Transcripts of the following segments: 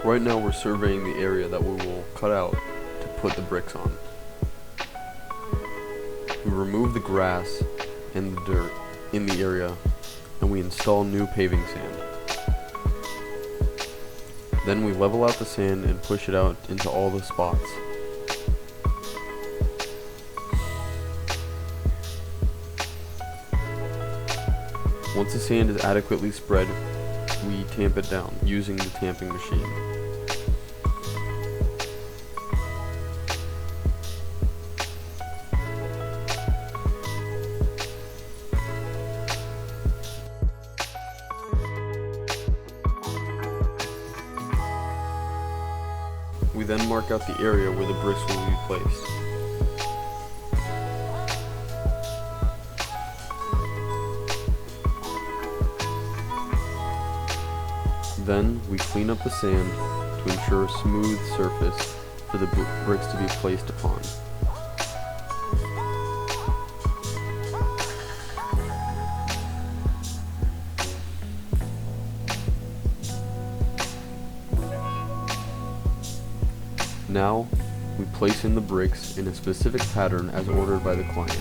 Right now we're surveying the area that we will cut out to put the bricks on. We remove the grass and the dirt in the area, and we install new paving sand. Then we level out the sand and push it out into all the spots. Once the sand is adequately spread, we tamp it down using the tamping machine. We then mark out the area where the bricks will be placed. Then we clean up the sand to ensure a smooth surface for the bricks to be placed upon. Now, we place in the bricks in a specific pattern as ordered by the client.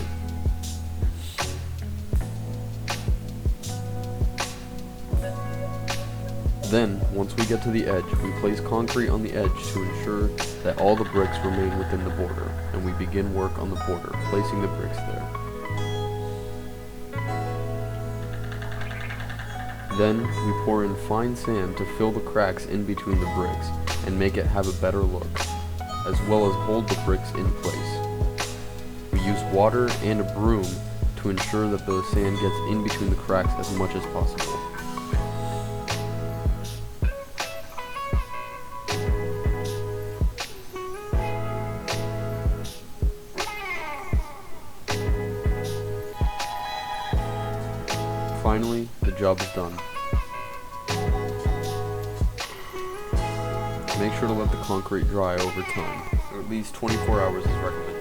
Then, once we get to the edge, we place concrete on the edge to ensure that all the bricks remain within the border, and we begin work on the border, placing the bricks there. Then, we pour in fine sand to fill the cracks in between the bricks and make it have a better look, as well as hold the bricks in place. We use water and a broom to ensure that the sand gets in between the cracks as much as possible. Finally, the job is done. Make sure to let the concrete dry over time. At least 24 hours is recommended.